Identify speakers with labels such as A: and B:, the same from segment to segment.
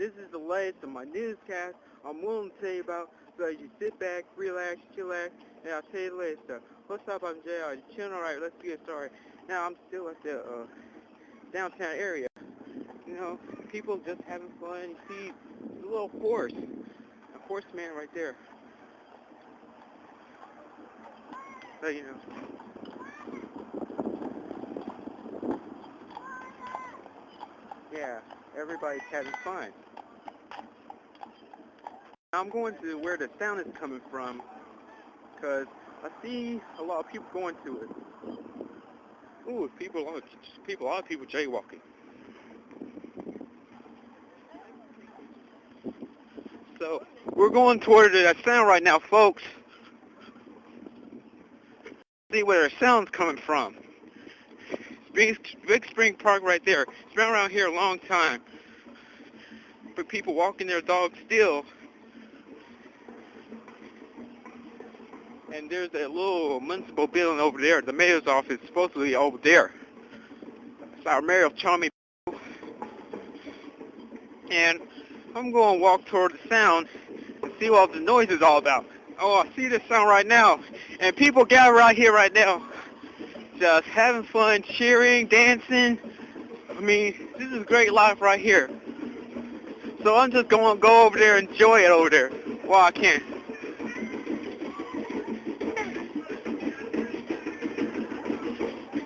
A: This is the latest of my newscast I'm willing to tell you about, so you sit back, relax, chillax, and I'll tell you the latest stuff. What's up, I'm JR, you chilling? Alright, let's get started. Now, I'm still at the downtown area. You know, people just having fun. You see a little horse, a horseman right there. So, you know. Yeah, everybody's having fun. I'm going to where the sound is coming from, because I see a lot of people going to it. Ooh, a lot of people jaywalking. So, we're going toward that sound right now, folks. See where the sound's coming from. Big Spring Park right there. It's been around here a long time. But people walking their dogs still. And there's a little municipal building over there. The mayor's office is supposedly over there. It's our mayor of Charming. And I'm going to walk toward the sound and see what the noise is all about. Oh, I see this sound right now. And people gather right here right now. Just having fun, cheering, dancing. I mean, this is great life right here. So I'm just going to go over there and enjoy it over there while I can.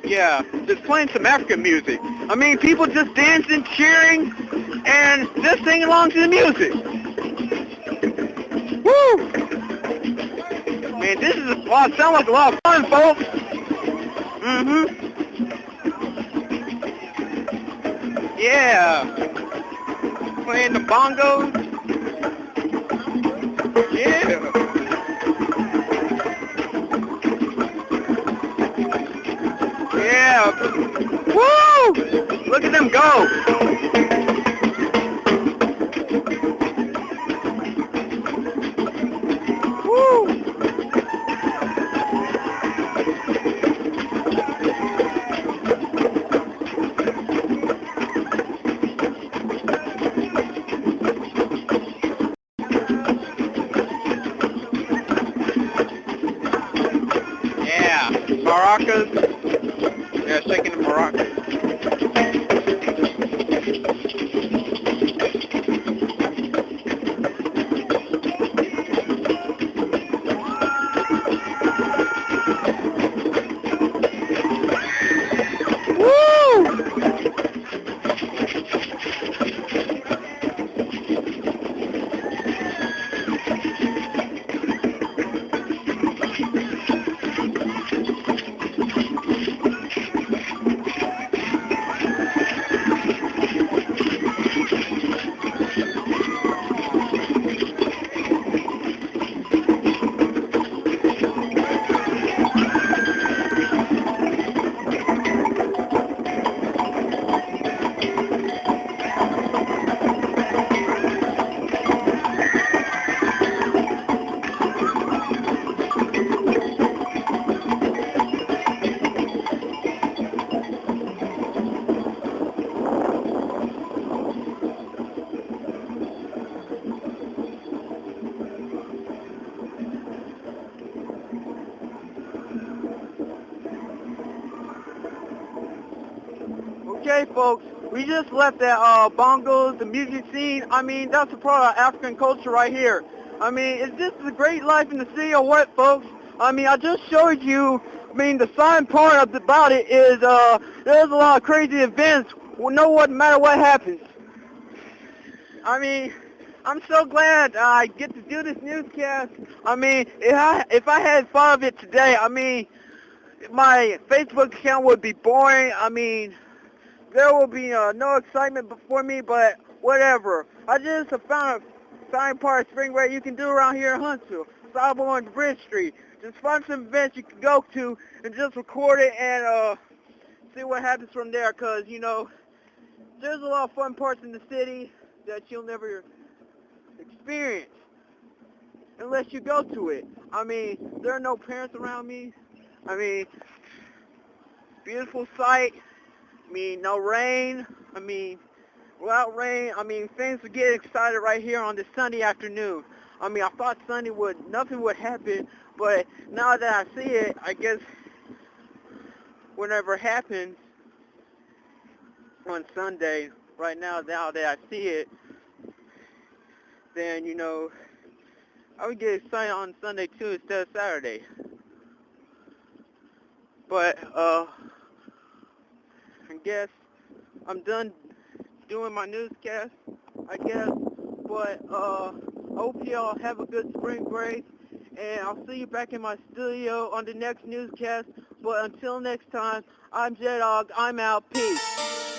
A: Yeah, just playing some African music. I mean, people just dancing, cheering, and just singing along to the music. Woo! Man, this is sounds like a lot of fun, folks. Yeah. Playing the bongos. Yeah. Yeah. Woo! Look at them go. Woo! Yeah. Maracas. Yeah, shaking the maracas. Okay, folks, we just left that Bongos, the music scene. I mean, that's a part of African culture right here. I mean, is this the great life in the city or what, folks? I mean, I just showed you, I mean, the fun part about it is there's a lot of crazy events. No matter what happens. I mean, I'm so glad I get to do this newscast. I mean, if I had thought of it today, I mean, my Facebook account would be boring. I mean, there will be no excitement before me, but whatever. I just found a fine part of spring break you can do around here in Huntsville. Stop on Bridge Street. Just find some events you can go to and just record it and see what happens from there. Because, you know, there's a lot of fun parts in the city that you'll never experience unless you go to it. I mean, there are no parents around me. I mean, beautiful sight. I mean, no rain. I mean, without rain, I mean, things would get excited right here on this Sunday afternoon. I mean, I thought nothing would happen, but now that I see it, I guess whenever it happens on Sunday, right now that I see it, then, I would get excited on Sunday too instead of Saturday. But, I guess I'm done doing my newscast, I guess. But I hope y'all have a good spring break, and I'll see you back in my studio on the next newscast. But until next time, I'm J-Dog. I'm out. Peace.